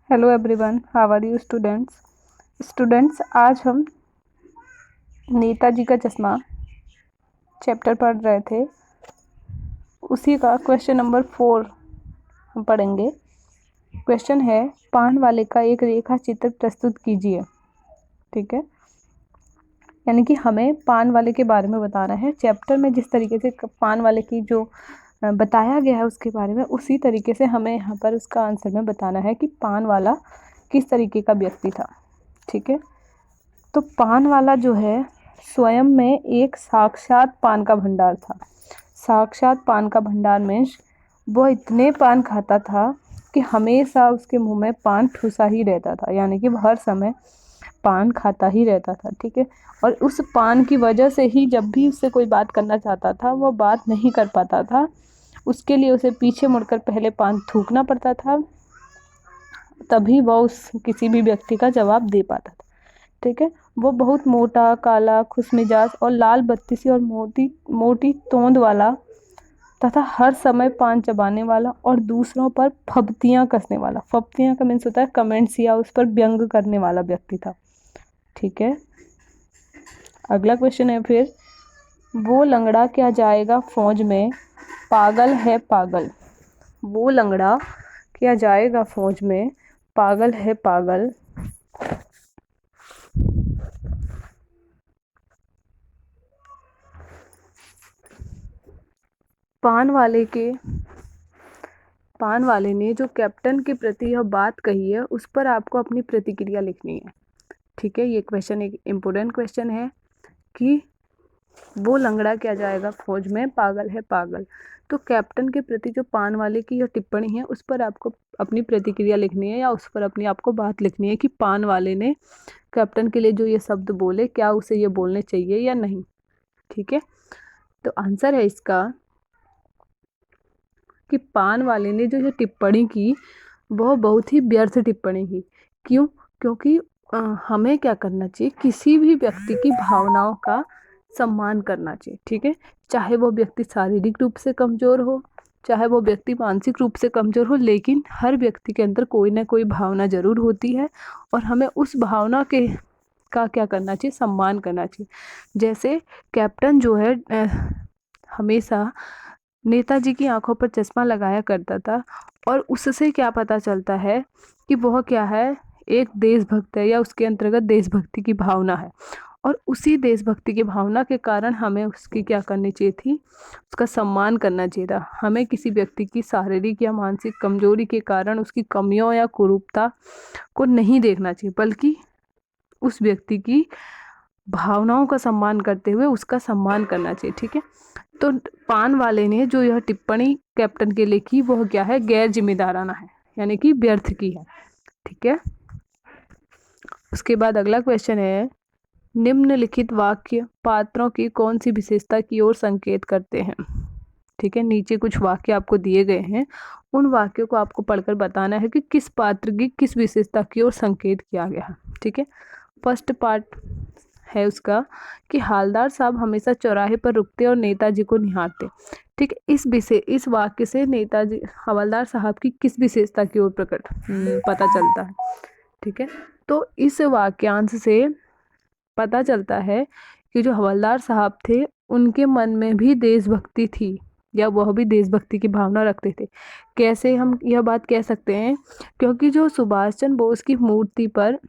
Hello everyone, how are you students आज हम नेताजी का चश्मा चैप्टर पढ़ रहे थे। उसी का क्वेश्चन नंबर 4 हम पढ़ेंगे। क्वेश्चन है, पान वाले का एक रेखा चित्र प्रस्तुत कीजिए। ठीक है, यानी कि हमें पान वाले के बारे में बताना है। चैप्टर में जिस तरीके से पान वाले की जो बताया गया है उसके बारे में, उसी तरीके से हमें यहाँ पर उसका आंसर में बताना है कि पान वाला किस तरीके का व्यक्ति था। ठीक है, तो पान वाला जो है स्वयं में एक साक्षात पान का भंडार था। साक्षात पान का भंडार में वो इतने पान खाता था कि हमेशा उसके मुंह में पान ठुसा ही रहता था, यानी कि हर समय पान खाता ही रहता था। ठीक है, और उस पान की वजह से ही जब भी उससे कोई बात करना चाहता था वो बात नहीं कर पाता था। उसके लिए उसे पीछे मुड़कर पहले पान थूकना पड़ता था, तभी वह उस किसी भी व्यक्ति का जवाब दे पाता था। ठीक है, वो बहुत मोटा, काला, खुशमिजाज और लाल बत्ती सी और मोटी मोटी तोंद वाला तथा हर समय पान चबाने वाला और दूसरों पर फब्तियां कसने वाला। फब्तियां का मीन्स होता है कमेंट्स या उस पर व्यंग करने वाला व्यक्ति था। ठीक है, अगला क्वेश्चन है फिर, वो लंगड़ा क्या जाएगा फौज में, पागल है पागल। वो लंगड़ा क्या जाएगा फौज में, पागल है पागल। पान वाले ने जो कैप्टन के प्रति यह बात कही है उस पर आपको अपनी प्रतिक्रिया लिखनी है। ठीक है, ये क्वेश्चन एक इम्पोर्टेंट क्वेश्चन है कि वो लंगड़ा क्या जाएगा फौज में, पागल है पागल। तो कैप्टन के प्रति जो पान वाले की यह टिप्पणी है उस पर आपको अपनी प्रतिक्रिया लिखनी है या उस पर अपनी आपको बात लिखनी है कि पान वाले ने कैप्टन के लिए जो ये शब्द बोले, क्या उसे ये बोलने चाहिए या नहीं। ठीक है, तो आंसर है इसका कि पान वाले ने जो ये टिप्पणी की वह बहुत ही व्यर्थ टिप्पणी की। क्यों? क्योंकि हमें क्या करना चाहिए, किसी भी व्यक्ति की भावनाओं का सम्मान करना चाहिए। ठीक है, चाहे वो व्यक्ति शारीरिक रूप से कमजोर हो, चाहे वो व्यक्ति मानसिक रूप से कमजोर हो, लेकिन हर व्यक्ति के अंदर कोई ना कोई भावना जरूर होती है और हमें उस भावना के का क्या करना चाहिए, सम्मान करना चाहिए। जैसे कैप्टन जो है हमेशा नेताजी की आंखों पर चश्मा लगाया करता था और उससे क्या पता चलता है कि वह क्या है, एक देशभक्त है या उसके अंतर्गत देशभक्ति की भावना है। और उसी देशभक्ति की भावना के कारण हमें उसकी क्या करनी चाहिए थी, उसका सम्मान करना चाहिए था। हमें किसी व्यक्ति की शारीरिक या मानसिक कमजोरी के कारण उसकी कमियों या कुरूपता को नहीं देखना चाहिए, बल्कि उस व्यक्ति की भावनाओं का सम्मान करते हुए उसका सम्मान करना चाहिए। ठीक है, तो पान वाले ने जो यह टिप्पणी कैप्टन के लिए की वह क्या है, गैर जिम्मेदाराना है, यानी कि व्यर्थ की है। ठीक है, उसके बाद अगला क्वेश्चन है, निम्नलिखित वाक्य पात्रों की कौन सी विशेषता की ओर संकेत करते हैं। ठीक है, नीचे कुछ वाक्य आपको दिए गए हैं, उन वाक्यों को आपको पढ़कर बताना है कि किस पात्र की किस विशेषता की ओर संकेत किया गया है। ठीक है, फर्स्ट पार्ट है उसका कि हालदार साहब हमेशा चौराहे पर रुकते और नेताजी को निहारते। ठीक है, इस वाक्य से नेताजी हवलदार साहब की किस विशेषता की ओर पता चलता है। ठीक है, तो इस वाक्यांश से पता चलता है कि जो हवलदार साहब थे उनके मन में भी देशभक्ति थी या वह भी देशभक्ति की भावना रखते थे। कैसे हम यह बात कह सकते हैं, क्योंकि जो सुभाष चंद्र बोस की मूर्ति पर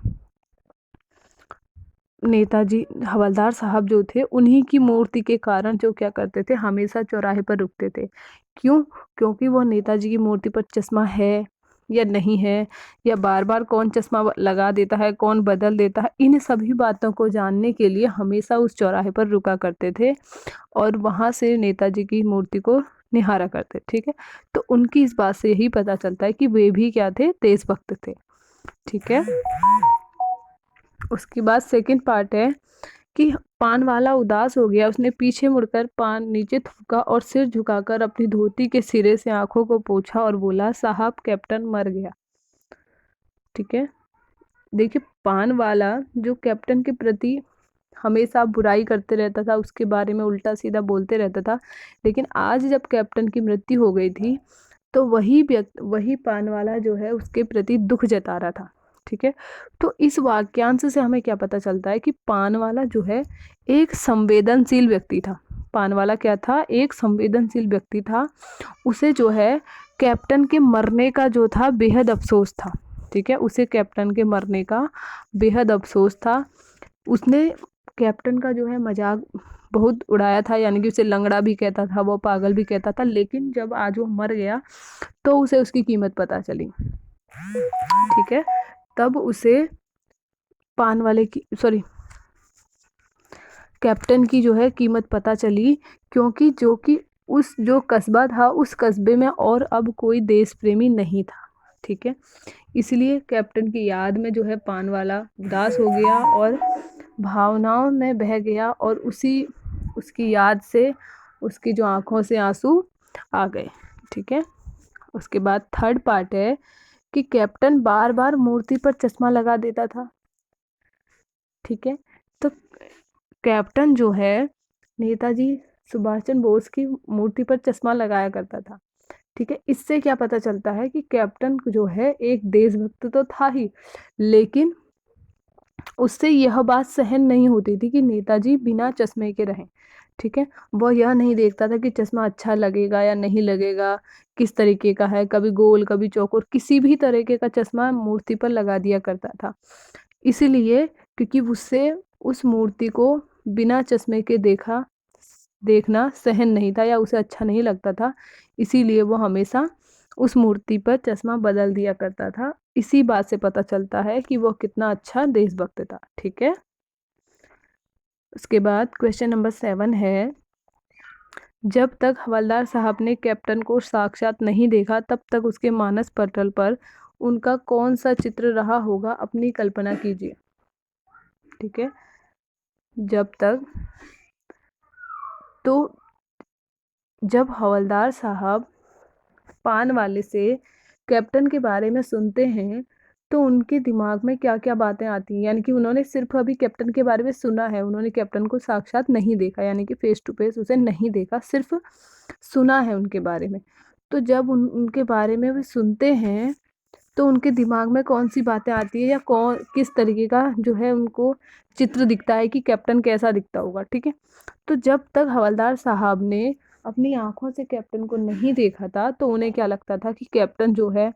नेताजी हवलदार साहब जो थे उन्हीं की मूर्ति के कारण जो क्या करते थे, हमेशा चौराहे पर रुकते थे। क्यों? क्योंकि वह नेताजी की मूर्ति पर चश्मा है या नहीं है, या बार बार कौन चश्मा लगा देता है, कौन बदल देता है, इन सभी बातों को जानने के लिए हमेशा उस चौराहे पर रुका करते थे और वहाँ से नेताजी की मूर्ति को निहारा करते। ठीक है, तो उनकी इस बात से यही पता चलता है कि वे भी क्या थे, देशभक्त थे। ठीक है, उसके बाद सेकंड पार्ट है कि पान वाला उदास हो गया, उसने पीछे मुड़कर पान नीचे थूका और सिर झुकाकर अपनी धोती के सिरे से आंखों को पोंछा और बोला, साहब कैप्टन मर गया। ठीक है, देखिए पान वाला जो कैप्टन के प्रति हमेशा बुराई करते रहता था, उसके बारे में उल्टा सीधा बोलते रहता था, लेकिन आज जब कैप्टन की मृत्यु हो गई थी तो वही पानवाला जो है उसके प्रति दुख जता रहा था। ठीक है, तो इस वाक्यांश से हमें क्या पता चलता है कि पानवाला जो है एक संवेदनशील व्यक्ति था। पानवाला क्या था? एक संवेदनशील व्यक्ति था। उसे जो है कैप्टन के मरने का जो था बेहद अफसोस था। ठीक है, उसे कैप्टन के मरने का बेहद अफसोस था। उसने कैप्टन का जो है मजाक बहुत उड़ाया था, यानी कि उसे लंगड़ा भी कहता था, वो पागल भी कहता था। लेकिन जब आज वो मर गया तो उसे उसकी कीमत पता चली। ठीक है, तब उसे कैप्टन की जो है कीमत पता चली, क्योंकि जो कस्बा था उस कस्बे में और अब कोई देश प्रेमी नहीं था। ठीक है, इसलिए कैप्टन की याद में जो है पानवाला उदास हो गया और भावनाओं में बह गया, और उसकी याद से उसकी जो आंखों से आंसू आ गए। ठीक है, उसके बाद थर्ड पार्ट है कि कैप्टन बार बार मूर्ति पर चश्मा लगा देता था। ठीक है, तो कैप्टन जो है नेताजी सुभाष चंद्र बोस की मूर्ति पर चश्मा लगाया करता था। ठीक है, इससे क्या पता चलता है कि कैप्टन जो है एक देशभक्त तो था ही, लेकिन उससे यह बात सहन नहीं होती थी कि नेताजी बिना चश्मे के रहें। ठीक है, वह यह नहीं देखता था कि चश्मा अच्छा लगेगा या नहीं लगेगा, किस तरीके का है, कभी गोल कभी चौकोर, किसी भी तरीके का चश्मा मूर्ति पर लगा दिया करता था। इसीलिए क्योंकि उससे उस मूर्ति को बिना चश्मे के देखना सहन नहीं था या उसे अच्छा नहीं लगता था, इसीलिए वो हमेशा उस मूर्ति पर चश्मा बदल दिया करता था। इसी बात से पता चलता है कि वो कितना अच्छा देशभक्त था। ठीक है, उसके बाद क्वेश्चन नंबर 7 है, जब तक हवलदार साहब ने कैप्टन को साक्षात नहीं देखा तब तक उसके मानस पटल पर उनका कौन सा चित्र रहा होगा, अपनी कल्पना कीजिए। ठीक है, जब हवलदार साहब पान वाले से कैप्टन के बारे में सुनते हैं तो उनके दिमाग में क्या क्या बातें आती हैं, यानी कि उन्होंने सिर्फ अभी कैप्टन के बारे में सुना है, उन्होंने कैप्टन को साक्षात नहीं देखा, यानी कि फेस टू फेस उसे नहीं देखा, सिर्फ सुना है उनके बारे में। तो जब उनके बारे में वे सुनते हैं तो उनके दिमाग में कौन सी बातें आती है या किस तरीके का जो है उनको चित्र दिखता है कि कैप्टन कैसा दिखता होगा। ठीक है, तो जब तक हवलदार साहब ने अपनी आंखों से कैप्टन को नहीं देखा था तो उन्हें क्या लगता था कि कैप्टन जो है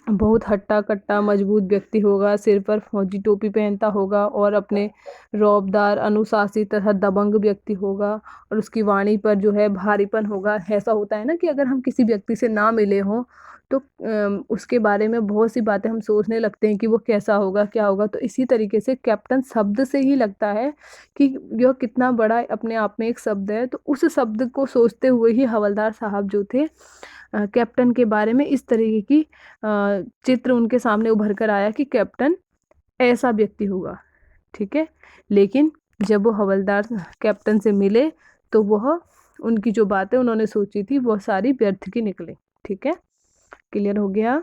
बहुत हट्टा कट्टा मजबूत व्यक्ति होगा, सिर पर फौजी टोपी पहनता होगा और अपने रौबदार अनुशासित तथा दबंग व्यक्ति होगा, और उसकी वाणी पर जो है भारीपन होगा। ऐसा होता है ना कि अगर हम किसी व्यक्ति से ना मिले हों तो उसके बारे में बहुत सी बातें हम सोचने लगते हैं कि वो कैसा होगा क्या होगा। तो इसी तरीके से कैप्टन शब्द से ही लगता है कि यह कितना बड़ा अपने आप में एक शब्द है। तो उस शब्द को सोचते हुए ही हवलदार साहब जो थे कैप्टन के बारे में इस तरीके की चित्र उनके सामने उभर कर आया कि कैप्टन ऐसा व्यक्ति होगा। ठीक है, लेकिन जब वो हवलदार कैप्टन से मिले तो वह उनकी जो बातें उन्होंने सोची थी वो सारी व्यर्थ की निकली। ठीक है, क्लियर हो गया।